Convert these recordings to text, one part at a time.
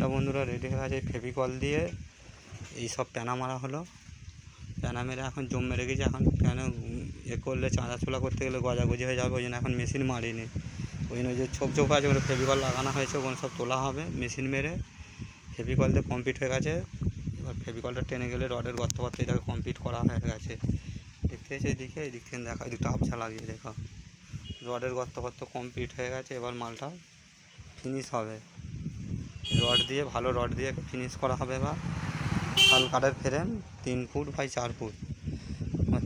প্যানাটা বন্ধুরা রেডি হয়ে গেছে। ফেভিকল দিয়ে এই সব প্যানা মারা হলো। প্যানা মেরে এখন জম মেরে গেছে। এখন প্যানা করলে চাঁদা ছোলা করতে গেলে গজাগজি হয়ে যাবে, ওই জন্য এখন মেশিন মারিনি। ওই জন্য যে ছোপ ছোপ আছে ওগুলো ফেভিকল লাগানো হয়েছে, ওগুলো সব তোলা হবে মেশিন মেরে। ফেভিকল দিয়ে কমপ্লিট হয়ে গেছে। এবার ফেভিকলটা টেনে গেলে রডের গর্ত গর্ত এটাকে কমপ্লিট করা হয়ে গেছে। দেখতে এসে এদিকে এদিক থেকে দেখা, দুটো আবছা লাগিয়ে দেখা, রডের গর্ত গর্ত কমপ্লিট হয়ে গেছে। এবার মালটা ফিনিশ হবে, রড দিয়ে ভালো রড দিয়ে ফিনিশ করা হবে। এবার শাল কাঠের frame 3 foot by 4 foot,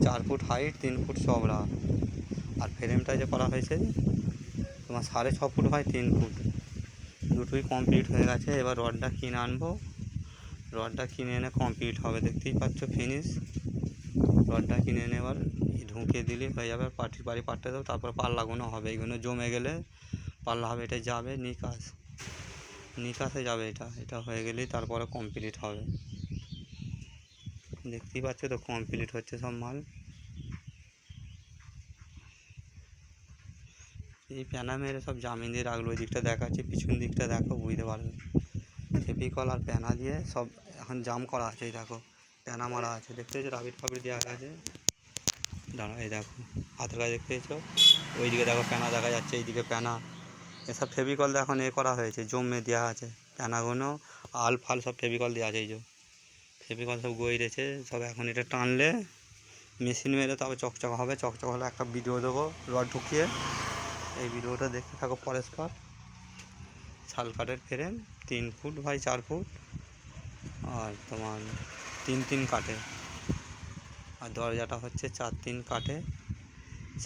4 foot height, 3 foot চওড়া। আর ফ্রেমটা যে করা হয়েছে তোমার 6.5 ফুট বাই 3 ফুট, দুটোই কমপ্লিট হয়ে গেছে। এবার রডটা কিনে আনবো, রডটা কিনে এনে কমপ্লিট হবে। দেখতেই পাচ্ছ ফিনিশ। রডটা কিনে এনে এবার ঢুকিয়ে দিলে হয়ে যাবে। পাটি বাড়ি পাটতে দেবো, তারপর পাল্লাগুলো হবে। এইগুলো জমে গেলে পাল্লা হবে, এটা যাবে নিকাশে যাবে। এটা হয়ে গেলেই তারপরে কমপ্লিট হবে। দেখতেই পাচ্ছ তো কমপ্লিট হচ্ছে সব মাল। এই প্যানা মেরে সব জামিন দিয়ে রাখলো। ওই দিকটা দেখাচ্ছি, পিছন দিকটা দেখো, বুঝতে পারবে। ফেভিকল আর প্যানা দিয়ে সব এখন জাম করা আছে। এই দেখো প্যানা মারা আছে, দেখতে পেয়েছো, রাবিট ফাবিট দেওয়া আছে। দাঁড়া, এই দেখো হাতের কাছে দেখতে পেয়েছো, ওইদিকে দেখো প্যানা দেখা যাচ্ছে, এইদিকে প্যানা। এসব ফেভিকল দিয়ে এখন করা হয়েছে, জমে দেওয়া আছে প্যানাগুলো। আল ফাল সব ফেভিকল দেওয়া আছে। এই যে ফেভিকল সব গইরেছে সব। এখন এটা টানলে মেশিন মেরে তবে চকচক হবে। চকচক হলে একটা ভিডিও দেবো রড ঢুকিয়ে, এই ভিডিওটা দেখতে থাকো পরস্পর। শাল কাঠের ফ্রেম 3 ফুট বাই 4 ফুট, আর তোমার 3 কাঠে। আর দরজাটা হচ্ছে 4-3 কাঠে,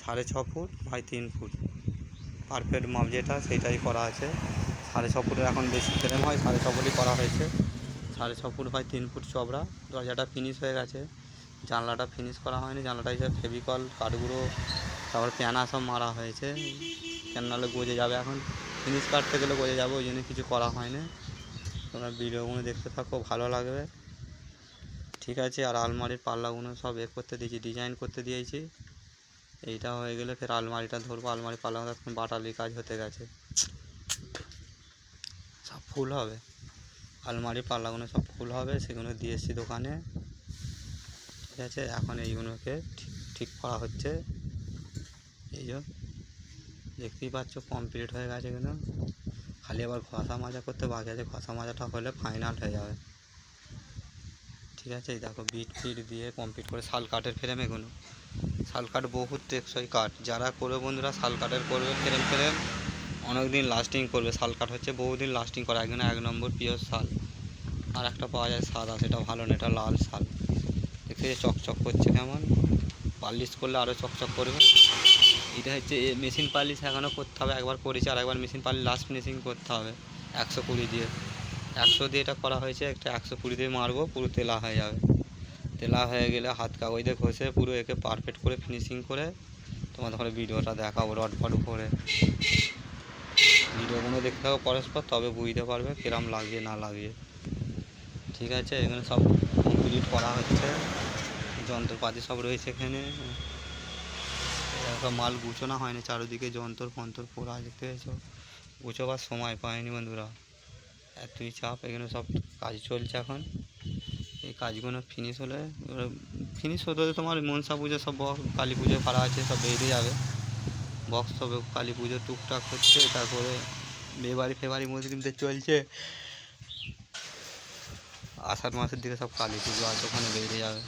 6.5 ফুট বাই 3 ফুট। পারফেক্ট মাপ যেটা সেটাই করা আছে। 6.5 ফুটের এখন বেশি ফ্রেম হয়, 6.5 ফুটই করা হয়েছে। 6.5 ফুট বাই 3 ফুট চওড়া। দরজাটা ফিনিশ হয়ে গেছে, জানলাটা ফিনিশ করা হয়নি। জানলাটা হিসেবে ফেভিকল কাঠগুলো তারপর প্যানা সব মারা হয়েছে, কেন নাহলে গজে যাবে। এখন ফিনিশ কাটতে গেলে গজে যাবে, ওই জন্য কিছু করা হয়নি। তোমরা ভিডিওগুলো দেখতে থাকো, ভালো লাগবে। ঠিক আছে। আর আলমারির পাল্লাগুলো সব করতে দিয়েছি, ডিজাইন করতে দিয়েছি। এইটা হয়ে গেলে ফের আলমারিটা ধরবো। আলমারি পাল্লাগুলো এখন বাটালির কাজ হতে গেছে, সব ফুল হবে। আলমারি পাল্লাগুলো সব ফুল হবে, সেগুলো দিয়ে এসেছি দোকানে। ঠিক আছে। এখন এইগুলোকে ঠিক করা হচ্ছে। এই যে দেখতেই পাচ্ছ কমপ্লিট হয়ে গেছে এগুলো। খালি আবার ঘষা মাজা করতে বাকি আছে, ঘষা মাজাটা হলে ফাইনাল হয়ে যাবে। ঠিক আছে। এই দেখো বিট ফিট দিয়ে কমপ্লিট করে। শাল কাঠের ফ্রেম এগুলো, শাল কাঠ বহুত টেকসই কাঠ। যারা করবে বন্ধুরা শাল কাঠের করবে ফ্রেম অনেক দিন লাস্টিং করবে। শাল কাঠ হচ্ছে বহুদিন লাস্টিং করে। একদিন 1 নম্বর পিওর শাল। আর একটা পাওয়া যায় সাদা, সেটা ভালো না, এটা লাল শাল। দেখতে চকচক করছে কেমন, পালিশ করলে আরও চকচক করবে। এটা হচ্ছে মেশিন পালিশ এখনও করতে হবে। একবার করেছি, আর একবার মেশিন পালিশ লাস্ট ফিনিশিং করতে হবে 120 দিয়ে। 100 দিয়ে এটা করা হয়েছে, একটা 120 দিয়ে মারবো, পুরো তেলা হয়ে যাবে। তেলা হয়ে গেলে হাত কাগজ দিয়ে ঘষে পুরো একে পারফেক্ট করে ফিনিশিং করে তোমাদের ঘরে ভিডিওটা দেখাবো রড ফড করে। ভিডিওগুলো দেখতে থাকো পরস্পর, তবে বুঝতে পারবে কিরম লাগিয়ে না লাগিয়ে। ঠিক আছে। এখানে সব কমপ্লিট করা হচ্ছে, যন্ত্রপাতি সব রয়েছে এখানে। সব মাল গুছোনো হয়নি, চারিদিকে যন্ত্র ফন্তর পোড়া। দেখতে পেয়েছো, গুছোবার সময় পায়নি বন্ধুরা, এতই চাপ। এখানে সব কাজ চলছে এখন। এই কাজগুলো ফিনিশ হলে, ফিনিশ হতে হতে তোমার মনসা পুজো সব কালী পুজো করা আছে, সব বেরিয়ে যাবে। বক্স সব কালী পুজো টুকটাক হচ্ছে, তারপরে বিয়েবাড়ি ফেবারি মুসলিমদের চলছে। আষাঢ় মাসের দিকে সব কালী পুজো আছে, ওখানে বেরিয়ে যাবে।